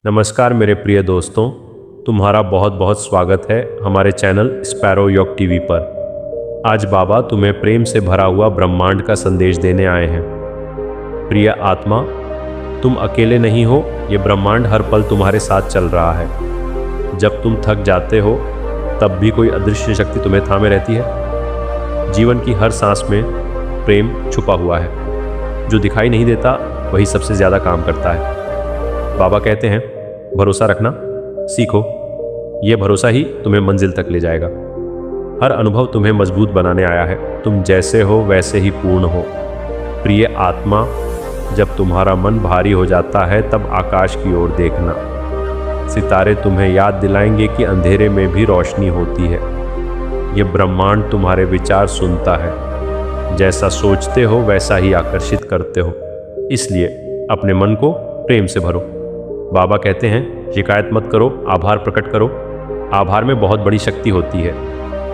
नमस्कार मेरे प्रिय दोस्तों, तुम्हारा बहुत बहुत स्वागत है हमारे चैनल स्पैरो योग टीवी पर। आज बाबा तुम्हें प्रेम से भरा हुआ ब्रह्मांड का संदेश देने आए हैं। प्रिय आत्मा, तुम अकेले नहीं हो, ये ब्रह्मांड हर पल तुम्हारे साथ चल रहा है। जब तुम थक जाते हो तब भी कोई अदृश्य शक्ति तुम्हें थामे रहती है। जीवन की हर सांस में प्रेम छुपा हुआ है। जो दिखाई नहीं देता वही सबसे ज़्यादा काम करता है। बाबा कहते हैं, भरोसा रखना सीखो, ये भरोसा ही तुम्हें मंजिल तक ले जाएगा। हर अनुभव तुम्हें मजबूत बनाने आया है। तुम जैसे हो वैसे ही पूर्ण हो। प्रिय आत्मा, जब तुम्हारा मन भारी हो जाता है तब आकाश की ओर देखना। सितारे तुम्हें याद दिलाएंगे कि अंधेरे में भी रोशनी होती है। ये ब्रह्मांड तुम्हारे विचार सुनता है। जैसा सोचते हो वैसा ही आकर्षित करते हो। इसलिए अपने मन को प्रेम से भरो। बाबा कहते हैं, शिकायत मत करो, आभार प्रकट करो। आभार में बहुत बड़ी शक्ति होती है।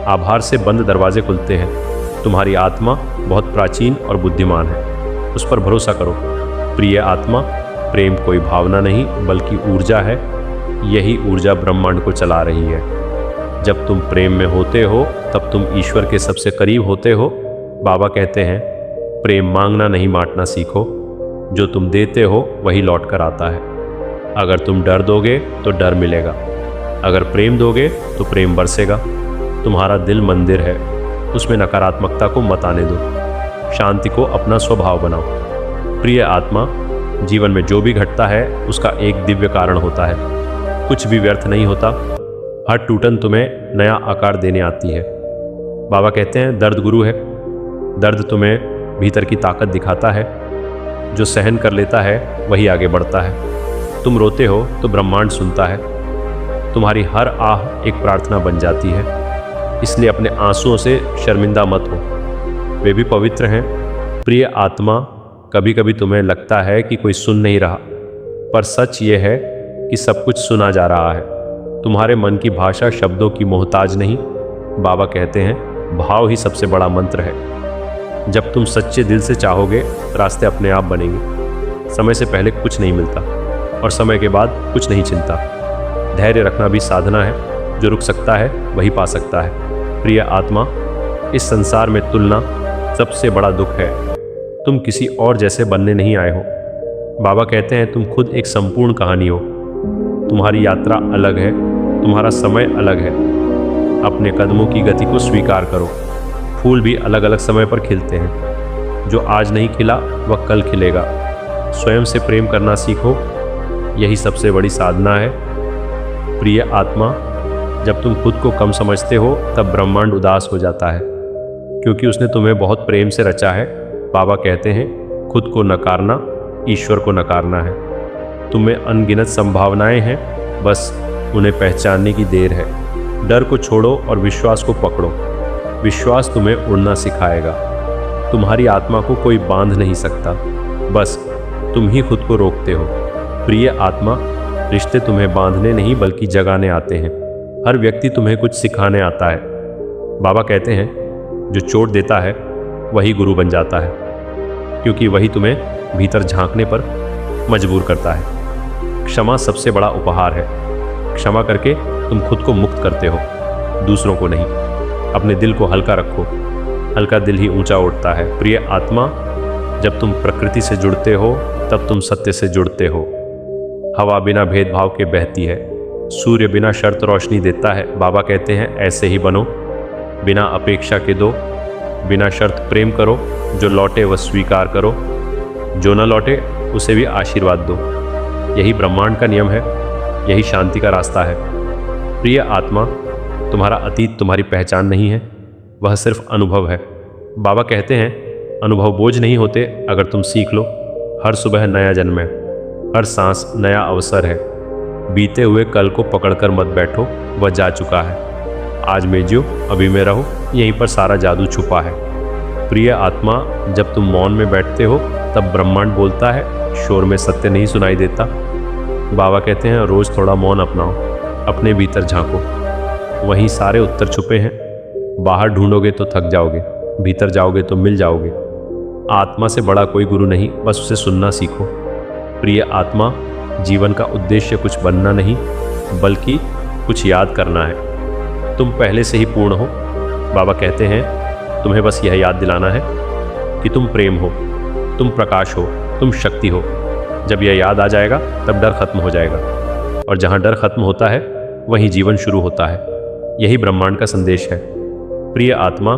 आभार से बंद दरवाजे खुलते हैं। तुम्हारी आत्मा बहुत प्राचीन और बुद्धिमान है, उस पर भरोसा करो। प्रिय आत्मा, प्रेम कोई भावना नहीं बल्कि ऊर्जा है। यही ऊर्जा ब्रह्मांड को चला रही है। जब तुम प्रेम में होते हो तब तुम ईश्वर के सबसे करीब होते हो। बाबा कहते हैं, प्रेम मांगना नहीं बांटना सीखो। जो तुम देते हो वही लौट कर आता है। अगर तुम डर दोगे तो डर मिलेगा, अगर प्रेम दोगे तो प्रेम बरसेगा। तुम्हारा दिल मंदिर है, उसमें नकारात्मकता को मत आने दो। शांति को अपना स्वभाव बनाओ। प्रिय आत्मा, जीवन में जो भी घटता है उसका एक दिव्य कारण होता है। कुछ भी व्यर्थ नहीं होता। हर टूटन तुम्हें नया आकार देने आती है। बाबा कहते हैं, दर्द गुरु है। दर्द तुम्हें भीतर की ताकत दिखाता है। जो सहन कर लेता है वही आगे बढ़ता है। तुम रोते हो तो ब्रह्मांड सुनता है। तुम्हारी हर आह एक प्रार्थना बन जाती है। इसलिए अपने आंसुओं से शर्मिंदा मत हो, वे भी पवित्र हैं। प्रिय आत्मा, कभी कभी तुम्हें लगता है कि कोई सुन नहीं रहा, पर सच ये है कि सब कुछ सुना जा रहा है। तुम्हारे मन की भाषा शब्दों की मोहताज नहीं। बाबा कहते हैं, भाव ही सबसे बड़ा मंत्र है। जब तुम सच्चे दिल से चाहोगे, रास्ते अपने आप बनेंगे। समय से पहले कुछ नहीं मिलता और समय के बाद कुछ नहीं चिंता। धैर्य रखना भी साधना है। जो रुक सकता है वही पा सकता है। प्रिय आत्मा, इस संसार में तुलना सबसे बड़ा दुख है। तुम किसी और जैसे बनने नहीं आए हो। बाबा कहते हैं, तुम खुद एक संपूर्ण कहानी हो। तुम्हारी यात्रा अलग है, तुम्हारा समय अलग है। अपने कदमों की गति को स्वीकार करो। फूल भी अलग अलग समय पर खिलते हैं। जो आज नहीं खिला वह कल खिलेगा। स्वयं से प्रेम करना सीखो, यही सबसे बड़ी साधना है। प्रिय आत्मा, जब तुम खुद को कम समझते हो तब ब्रह्मांड उदास हो जाता है, क्योंकि उसने तुम्हें बहुत प्रेम से रचा है। बाबा कहते हैं, खुद को नकारना ईश्वर को नकारना है। तुम्हें अनगिनत संभावनाएं हैं, बस उन्हें पहचानने की देर है। डर को छोड़ो और विश्वास को पकड़ो। विश्वास तुम्हें उड़ना सिखाएगा। तुम्हारी आत्मा को कोई बांध नहीं सकता, बस तुम ही खुद को रोकते हो। प्रिय आत्मा, रिश्ते तुम्हें बांधने नहीं बल्कि जगाने आते हैं। हर व्यक्ति तुम्हें कुछ सिखाने आता है। बाबा कहते हैं, जो चोट देता है वही गुरु बन जाता है, क्योंकि वही तुम्हें भीतर झांकने पर मजबूर करता है। क्षमा सबसे बड़ा उपहार है। क्षमा करके तुम खुद को मुक्त करते हो, दूसरों को नहीं। अपने दिल को हल्का रखो, हल्का दिल ही ऊंचा उठता है। प्रिय आत्मा, जब तुम प्रकृति से जुड़ते हो तब तुम सत्य से जुड़ते हो। हवा बिना भेदभाव के बहती है। सूर्य बिना शर्त रोशनी देता है। बाबा कहते हैं, ऐसे ही बनो। बिना अपेक्षा के दो, बिना शर्त प्रेम करो। जो लौटे वह स्वीकार करो, जो न लौटे उसे भी आशीर्वाद दो। यही ब्रह्मांड का नियम है, यही शांति का रास्ता है। प्रिय आत्मा, तुम्हारा अतीत तुम्हारी पहचान नहीं है, वह सिर्फ अनुभव है। बाबा कहते हैं, अनुभव बोझ नहीं होते अगर तुम सीख लो। हर सुबह नया जन्म है, हर सांस नया अवसर है। बीते हुए कल को पकड़कर मत बैठो, वह जा चुका है। आज में जियो, अभी में रहो, यहीं पर सारा जादू छुपा है। प्रिय आत्मा, जब तुम मौन में बैठते हो तब ब्रह्मांड बोलता है, शोर में सत्य नहीं सुनाई देता। बाबा कहते हैं, रोज़ थोड़ा मौन अपनाओ, अपने भीतर झांको, वहीं सारे उत्तर छुपे हैं। बाहर ढूंढोगे तो थक जाओगे, भीतर जाओगे तो मिल जाओगे। आत्मा से बड़ा कोई गुरु नहीं, बस उसे सुनना सीखो। प्रिय आत्मा, जीवन का उद्देश्य कुछ बनना नहीं, बल्कि कुछ याद करना है। तुम पहले से ही पूर्ण हो। बाबा कहते हैं तुम्हें बस यह याद दिलाना है कि तुम प्रेम हो, तुम प्रकाश हो, तुम शक्ति हो। जब यह याद आ जाएगा तब डर खत्म हो जाएगा, और जहाँ डर खत्म होता है वहीं जीवन शुरू होता है। यही ब्रह्मांड का संदेश है। प्रिय आत्मा,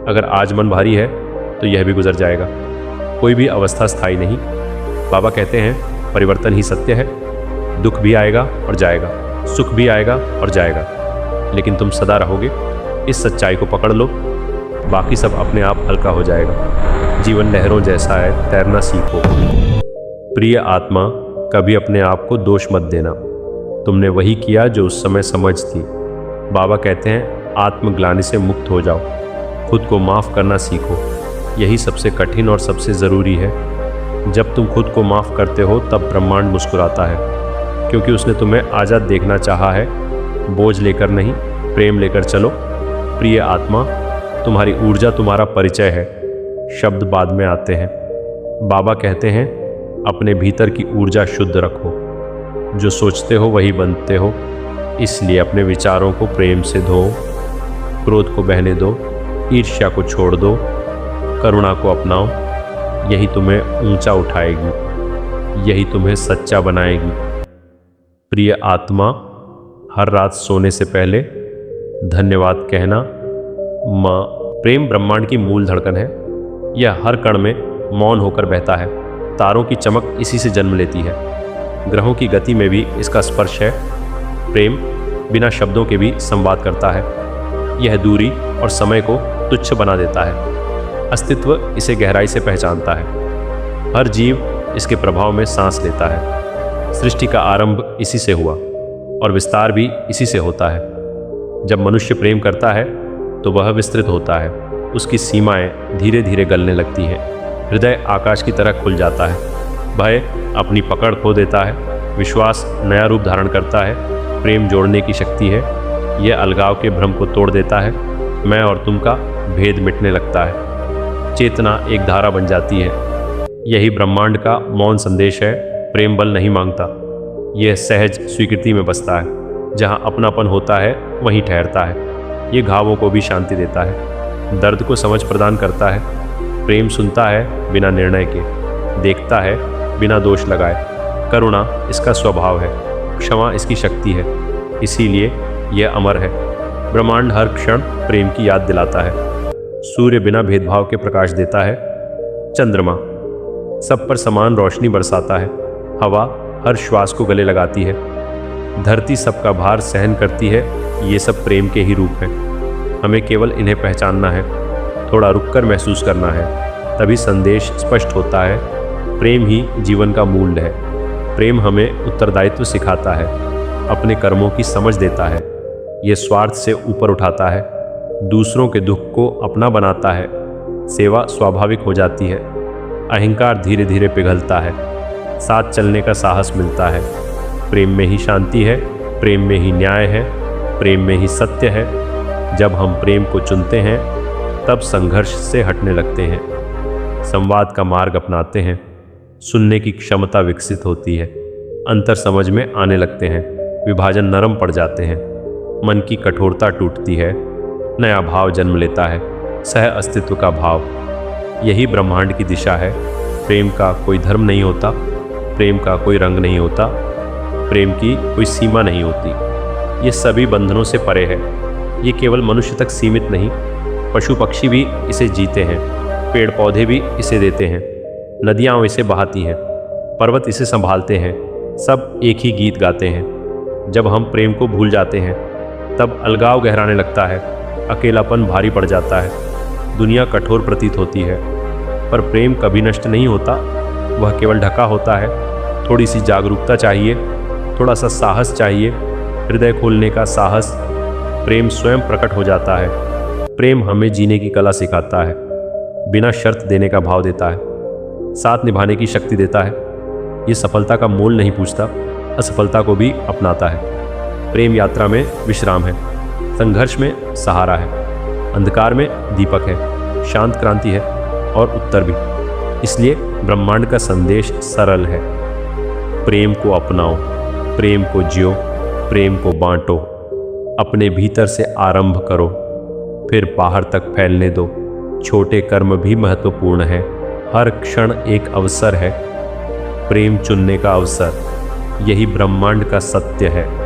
अगर आज मन भारी है तो यह भी गुजर जाएगा। कोई भी अवस्था स्थायी नहीं। बाबा कहते हैं परिवर्तन ही सत्य है। दुख भी आएगा और जाएगा, सुख भी आएगा और जाएगा, लेकिन तुम सदा रहोगे। इस सच्चाई को पकड़ लो, बाकी सब अपने आप हल्का हो जाएगा। जीवन लहरों जैसा है, तैरना सीखो। प्रिय आत्मा, कभी अपने आप को दोष मत देना। तुमने वही किया जो उस समय समझ थी। बाबा कहते हैं आत्मग्लानि से मुक्त हो जाओ, खुद को माफ़ करना सीखो। यही सबसे कठिन और सबसे ज़रूरी है। जब तुम खुद को माफ़ करते हो तब ब्रह्मांड मुस्कुराता है, क्योंकि उसने तुम्हें आज़ाद देखना चाहा है। बोझ लेकर नहीं, प्रेम लेकर चलो। प्रिय आत्मा, तुम्हारी ऊर्जा तुम्हारा परिचय है, शब्द बाद में आते हैं। बाबा कहते हैं अपने भीतर की ऊर्जा शुद्ध रखो। जो सोचते हो वही बनते हो, इसलिए अपने विचारों को प्रेम से धो। क्रोध को बहने दो, ईर्ष्या को छोड़ दो, करुणा को अपनाओ। यही तुम्हें ऊंचा उठाएगी, यही तुम्हें सच्चा बनाएगी। प्रिय आत्मा, हर रात सोने से पहले धन्यवाद कहना। माँ, प्रेम ब्रह्मांड की मूल धड़कन है। यह हर कण में मौन होकर बहता है। तारों की चमक इसी से जन्म लेती है। ग्रहों की गति में भी इसका स्पर्श है। प्रेम बिना शब्दों के भी संवाद करता है। यह दूरी और समय को तुच्छ बना देता है। अस्तित्व इसे गहराई से पहचानता है। हर जीव इसके प्रभाव में सांस लेता है। सृष्टि का आरंभ इसी से हुआ और विस्तार भी इसी से होता है। जब मनुष्य प्रेम करता है तो वह विस्तृत होता है। उसकी सीमाएं धीरे धीरे गलने लगती हैं। हृदय आकाश की तरह खुल जाता है। भय अपनी पकड़ खो देता है। विश्वास नया रूप धारण करता है। प्रेम जोड़ने की शक्ति है। यह अलगाव के भ्रम को तोड़ देता है। मैं और तुम का भेद मिटने लगता है। चेतना एक धारा बन जाती है। यही ब्रह्मांड का मौन संदेश है। प्रेम बल नहीं मांगता, यह सहज स्वीकृति में बसता है। जहाँ अपनापन होता है वहीं ठहरता है। ये घावों को भी शांति देता है, दर्द को समझ प्रदान करता है। प्रेम सुनता है बिना निर्णय के, देखता है बिना दोष लगाए। करुणा इसका स्वभाव है, क्षमा इसकी शक्ति है। इसीलिए यह अमर है। ब्रह्मांड हर क्षण प्रेम की याद दिलाता है। सूर्य बिना भेदभाव के प्रकाश देता है। चंद्रमा सब पर समान रोशनी बरसाता है। हवा हर श्वास को गले लगाती है। धरती सबका भार सहन करती है। ये सब प्रेम के ही रूप हैं। हमें केवल इन्हें पहचानना है, थोड़ा रुककर महसूस करना है, तभी संदेश स्पष्ट होता है। प्रेम ही जीवन का मूल्य है। प्रेम हमें उत्तरदायित्व सिखाता है, अपने कर्मों की समझ देता है। ये स्वार्थ से ऊपर उठाता है, दूसरों के दुख को अपना बनाता है। सेवा स्वाभाविक हो जाती है। अहंकार धीरे धीरे पिघलता है। साथ चलने का साहस मिलता है। प्रेम में ही शांति है, प्रेम में ही न्याय है, प्रेम में ही सत्य है। जब हम प्रेम को चुनते हैं तब संघर्ष से हटने लगते हैं, संवाद का मार्ग अपनाते हैं। सुनने की क्षमता विकसित होती है। अंतर समझ में आने लगते हैं। विभाजन नरम पड़ जाते हैं। मन की कठोरता टूटती है। नया भाव जन्म लेता है, सह अस्तित्व का भाव। यही ब्रह्मांड की दिशा है। प्रेम का कोई धर्म नहीं होता, प्रेम का कोई रंग नहीं होता, प्रेम की कोई सीमा नहीं होती। ये सभी बंधनों से परे है। ये केवल मनुष्य तक सीमित नहीं, पशु पक्षी भी इसे जीते हैं, पेड़ पौधे भी इसे देते हैं, नदियाँ इसे बहाती हैं, पर्वत इसे संभालते हैं। सब एक ही गीत गाते हैं। जब हम प्रेम को भूल जाते हैं तब अलगाव गहराने लगता है, अकेलापन भारी पड़ जाता है, दुनिया कठोर प्रतीत होती है। पर प्रेम कभी नष्ट नहीं होता, वह केवल ढका होता है। थोड़ी सी जागरूकता चाहिए, थोड़ा सा साहस चाहिए, हृदय खोलने का साहस। प्रेम स्वयं प्रकट हो जाता है। प्रेम हमें जीने की कला सिखाता है, बिना शर्त देने का भाव देता है, साथ निभाने की शक्ति देता है। ये सफलता का मोल नहीं पूछता, असफलता को भी अपनाता है। प्रेम यात्रा में विश्राम है, संघर्ष में सहारा है, अंधकार में दीपक है, शांत क्रांति है और उत्तर भी। इसलिए ब्रह्मांड का संदेश सरल है। प्रेम को अपनाओ, प्रेम को जियो, प्रेम को बांटो। अपने भीतर से आरंभ करो, फिर बाहर तक फैलने दो। छोटे कर्म भी महत्वपूर्ण है। हर क्षण एक अवसर है, प्रेम चुनने का अवसर। यही ब्रह्मांड का सत्य है।